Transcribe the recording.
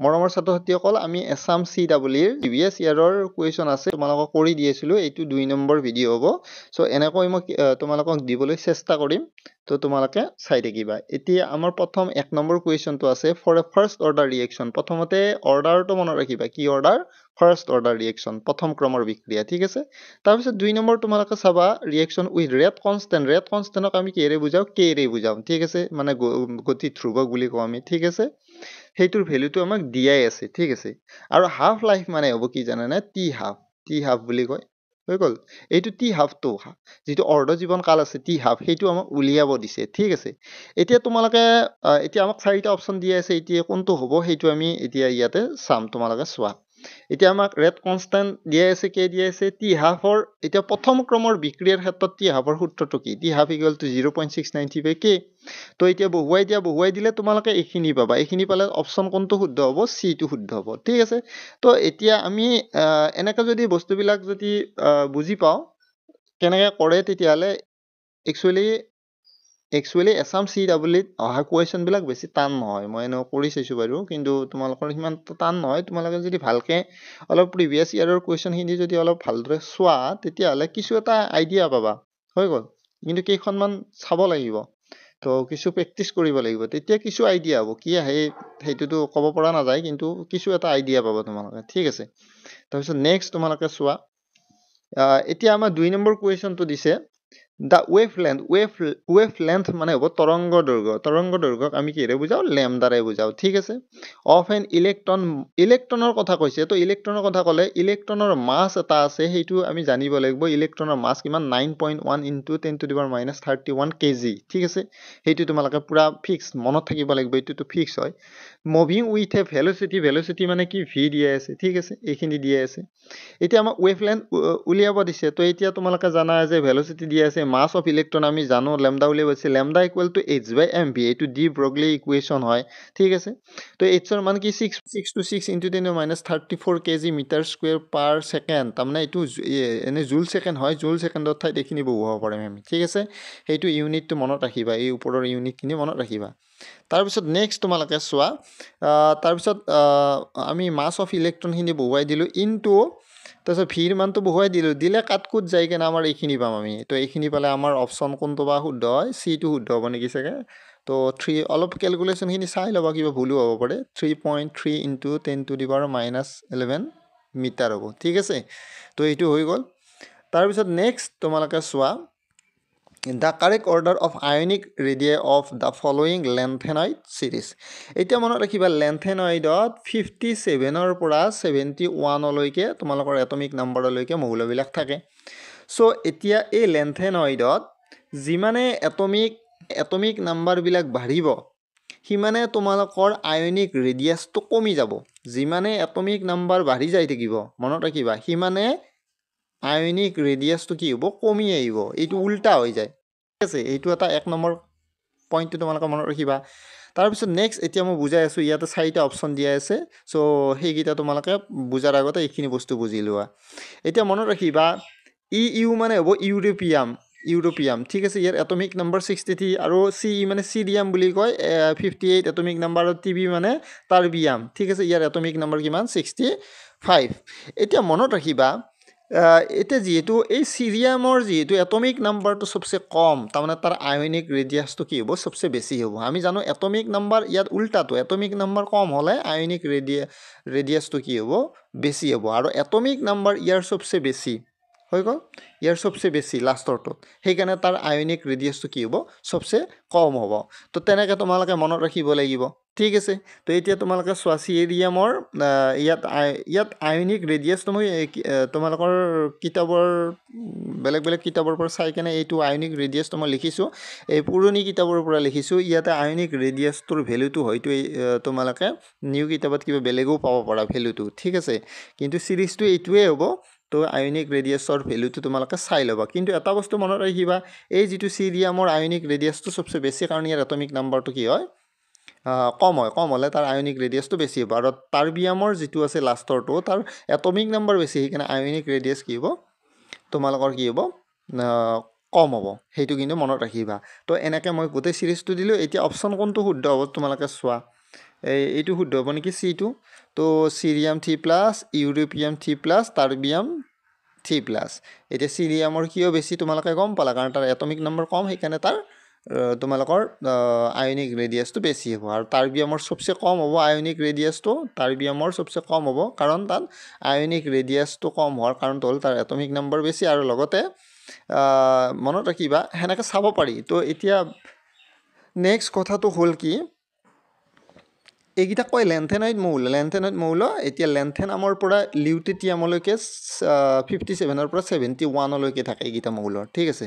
মৰমৰ ছাত্ৰ-ছাত্ৰীসকল আমি এছাম CEE প্ৰিভিয়াছ ইয়াৰৰ কুৱেশ্যন আছে তোমালোকক কৰি দি আছিলোঁ এইটো 2 নম্বৰ ভিডিঅ' হ'ব সো এনেকৈ মই তোমালোকক দিবলৈ চেষ্টা কৰিম তো তোমালোকে চাই থাকিবা এতিয়া আমাৰ প্ৰথম 1 নম্বৰ কুৱেশ্যনটো আছে for A first order reaction প্ৰথমতে অৰ্ডাৰটো মনত ৰাখিবা কি অৰ্ডাৰ ফাৰ্ষ্ট অৰ্ডাৰ ৰিএকশ্যন প্ৰথম ক্ৰমৰ বিক্ৰিয়া ঠিক আছে তাৰ পিছত 2 নম্বৰ তোমালোকে চাবা ৰিএকশ্যন উইথ ৰেট কনস্ট্যান্টক আমি কিৰে বুজাও k ৰে বুজাও ঠিক আছে মানে গতি ধ্ৰুৱক বুলি কওঁ আমি ঠিক আছে সেইটোৰ ভ্যালুটো আমাক দিয়াই আছে ঠিক আছে আৰু হাফ লাইফ মানে হ'ব কি জানানে টি হাফ বুলি কয় হৈ গল এইটো টি হাফটো যেটো অৰ্ধ জীৱন কাল আছে টি হাফ সেইটো আমাক উলিয়াব দিছে ঠিক আছে এতিয়া তোমালোকে এতিয়া আমাক চাৰিটা অপচন দিয়া আছে এতিয়া কোনটো হ'ব সেইটো আমি এতিয়া ইয়াতে চাম তোমালোকে চোৱা এতিয়া আমাক ৰেট কনস্ট্যান্ট দিয়া আছে কে দিয়া আছে টি হাফৰ এতিয়া প্ৰথম ক্ৰমৰ বিক্ৰিয়াৰ ক্ষেত্ৰত টি হাফৰ সূত্ৰটো কি টি হাফ = 0.695 কে তো এতিয়া বহুৱাই দিলে তোমালোকে এইখিনি পাবা এইখিনি পালে অপচন কোনটো শুদ্ধ হ'ব সি টো শুদ্ধ হ'ব ঠিক আছে তো এতিয়া আমি এনেকা যদি বস্তুবিলাক যদি বুজি পাও কেনেকৈ কৰে তেতিয়ালে একচুয়ালি এছাম CEE অহা কুৱেশ্যন বিলাক বেছি টান নহয় মই এনে কৰি চাইছো বাৰু কিন্তু তোমালোকৰ সিমান টান নহয় তোমালোকে যদি ভালকে অলপ প্ৰিভিয়াছ ইয়াৰৰ কুৱেশ্যন খিনি যদি অলপ ভালদৰে চোৱা তেতিয়ালে কিছু এটা আইডিয়া পাবা হৈ গল কিন্তু কেইখনমান চাব লাগিব তো কিছু প্ৰেক্টিস কৰিব লাগিব তেতিয়া কিছু আইডিয়া হ'ব কি আহে হেইটোতো ক'ব পৰা নাযায় কিন্তু কিছু এটা আইডিয়া পাবা তোমালোকে ঠিক আছে তাৰপিছত নেক্সট তোমালোকে চোৱা এতিয়া আমাৰ 2 নম্বৰ কুৱেশ্যনটো দিছে the wavelength মানে হ'ব তৰংগ দৈৰ্ঘ্যক আমি কিৰে বুজাও ল্যামডাৰে বুজাও ঠিক আছে of an ইলেক্ট্ৰনৰ কথা কৈছে তো ইলেক্ট্ৰনৰ কথা ক'লে ইলেক্ট্ৰনৰ মাস এটা আছে সেইটো আমি জানিব লাগিব ইলেক্ট্ৰনৰ মাস কিমান 9.1 × 1031 kg ঠিক আছে সেইটো তোমালোকে পুৰা ফিক্স মনত থাকিব লাগিব এইটো ফিক্স হয় মুভিং উইথ এ ভেলোচিটি মানে কি v দিয়া আছে ঠিক আছে এইখিনি দিয়া আছে এতিয়া আমাক ওয়েভলেন্থ উলিয়াব দিছে তো এতিয়া তোমালোকে জানা যে ভেলোচিটি দিয়া আছে মাস অফ ইলেক্ট্ৰন আমি জানো ল্যামডা উলিয়াব দিছে ল্যামডা = h/mv এইটো ডি ব্ৰগলি ইকুৱেশ্যন হয় ঠিক আছে তো h ৰ মান কি 626 × 10⁻34 kg মিটাৰ স্কয়াৰ পাৰ সেকেন্ড তাৰমানে এইটো এনে জুল সেকেন্ড হয় জুল সেকেন্ডৰ ঠাইত এইখিনি বহুৱাব পাৰিম আমি ঠিক আছে সেইটো ইউনিটটো মনত ৰাখিবা এই ওপৰৰ ইউনিটখিনি মনত ৰাখিবা তাৰ পিছত নেক্সট তোমালোকে চোৱা তাৰ পিছত আমি মাস অফ ইলেক্ট্ৰন খিনি বহুৱাই দিলো ইনটু তাৰপিছত ভিৰ মানটো বহুৱাই দিলে কাটকুট যায় কেনে আমাৰ এইখিনি পাম আমি তো এইখিনি পালে আমাৰ অপচন কোনটো বা শুদ্ধ হয় সি টো শুদ্ধ হ'ব নেকি চাগে তো 3 অলপ ক্যালকুলেশন খিনি চাই লবা কিবা ভুল হ'ব পাৰে 3.3 × 10⁻11 মিটাৰ হ'ব ঠিক আছে তো এইটো হৈ গ'ল তাৰ পিছত নেক্সট তোমালোকে চোৱা the correct order of ionic radii of the following lanthanoid series এতিয়া মনত ৰাখিবা lanthanoidত 57 ৰ পৰা 71 লৈকে তোমালোকৰ এটমিক নাম্বাৰলৈকে মৌলবিলাক থাকে সো এতিয়া এই lanthanoidত যিমানে এটমিক নাম্বাৰ বিলাক বাঢ়িব হিমানে তোমালোকৰ আয়নিক ৰেডিয়াসটো কমি যাব যিমানে এটমিক নাম্বাৰ বাঢ়ি যাই থাকিব মনত ৰাখিবা হিমানে আয়নিক ৰেডিয়াসটো কি হ'ব কমি আহিব এইটো উল্টা হৈ যায় ঠিক আছে এইটো এটা 1 নম্বৰ পইণ্টটো তোমালোকে মনত ৰাখিবা তাৰ পিছত নেক্সট এতিয়া মই বুজাই আছো ইয়াতে চাৰিটা অপচন দিয়া আছে সো হেইকিটা তোমালোকে বুজাৰ আগতে এইখিনি বস্তু বুজি লোৱা এতিয়া মনত ৰাখিবা ইউ মানে হ'ব ইউৰোপিয়াম ঠিক আছে ইয়াৰ এটমিক নাম্বাৰ 63 আৰু চি মানে সিডিয়াম বুলি কয় 58 এটমিক নাম্বাৰ আৰু টিবি মানে টাৰ্বিয়াম ঠিক আছে ইয়াৰ এটমিক নাম্বাৰ কিমান 65 এতিয়া মনত ৰাখিবা এতিয়া যেহেতু এই সিৰিয়ামৰ যেহেতু এটমিক নাম্বাৰটো সবচে কম তাৰমানে তাৰ আয়নিক ৰেডিয়াসটো কি হ'ব সবচে বেছি হ'ব আমি জানো এটমিক নাম্বাৰ ইয়াত উল্টাটো এটমিক নাম্বাৰ কম হলে আয়নিক ৰেডিয়াসটো কি হ'ব বেছি হ'ব আৰু এটমিক নাম্বাৰ ইয়াৰ সবচে বেছি হৈ গ'ল ইয়াৰ সবচে বেছি লাষ্টৰটো সেইকাৰণে তাৰ আয়নিক ৰেডিয়াসটো কি হ'ব সবচে কম হ'ব তো তেনেকৈ তোমালোকে মনত ৰাখিব লাগিব ঠিক আছে তো এতিয়া তোমালোকে চোৱা সিৰিয়ামৰ ইয়াত আয়নিক ৰেডিয়াসটো মই তোমালোকৰ কিতাপৰ বেলেগ কিতাপৰ পৰা চাই কেনে এইটো আয়নিক ৰেডিয়াসটো মই লিখিছো এই পুৰণি কিতাপৰ পৰা লিখিছো ইয়াতে আয়নিক ৰেডিয়াসটোৰ ভ্যালুটো হয়তো তোমালোকে নিউ কিতাপত কিবা বেলেগও পাব পাৰা ভ্যালুটো ঠিক আছে কিন্তু সিৰিজটো এইটোৱে হ'ব তো আয়নিক ৰেডিয়াসৰ ভ্যালুটো তোমালোকে চাই লবা কিন্তু এটা বস্তু মনত ৰাখিবা এই যেটো সিৰিয়ামৰ আয়নিক ৰেডিয়াসটো সবচে বেছি কাৰণ ইয়াৰ এটমিক নাম্বাৰটো কি হয় কম হলে তাৰ আয়নিক ৰেডিয়াসটো বেছি হ'ব আৰু টাৰ্বিয়ামৰ যেটো আছে লাষ্টৰটো তাৰ এটমিক নাম্বাৰ বেছি সেইকাৰণে আয়নিক ৰেডিয়াস কি হ'ব তোমালোকৰ কি হ'ব কম হ'ব হেইটো কিন্তু মনত ৰাখিবা তো এনেকৈ মই গোটেই সিৰিজটো দিলো এতিয়া অপচন কোনটো শুদ্ধ হ'ব তোমালোকে চোৱা এইটো শুদ্ধ হ'ব নেকি C2 তো সিৰিয়াম 3+ ইউৰোপিয়াম 3+ টাৰ্বিয়াম 3+। এতিয়া সিৰিয়ামৰ কিয় বেছি তোমালোকে গম পালা, কাৰণ তাৰ এটমিক নম্বৰ কম, সেইকাৰণে তাৰ তোমালোকৰ আয়নিক ৰেডিয়াছটো বেছি হ'ব। আৰু টাৰ্বিয়ামৰ সবচে কম হ'ব আয়নিক ৰেডিয়াছটো, টাৰ্বিয়ামৰ সবচে কম হ'ব, কাৰণ তাত আয়নিক ৰেডিয়াছটো কম হোৱাৰ কাৰণটো হ'ল তাৰ এটমিক নম্বৰ বেছি। আৰু লগতে মনত ৰাখিবা সেনেকৈ চাব পাৰি। তো এতিয়া নেক্সট কথাটো হ'ল কি, এইকেইটা কয় লেন্থেনাইট মৌল। লেন্থেনাইট মৌল এতিয়া লেন্থেনামৰ পৰা লিউটেটিয়ামলৈকে 57ৰ পৰা 71লৈকে থাকে এইকেইটা মৌলৰ, ঠিক আছে।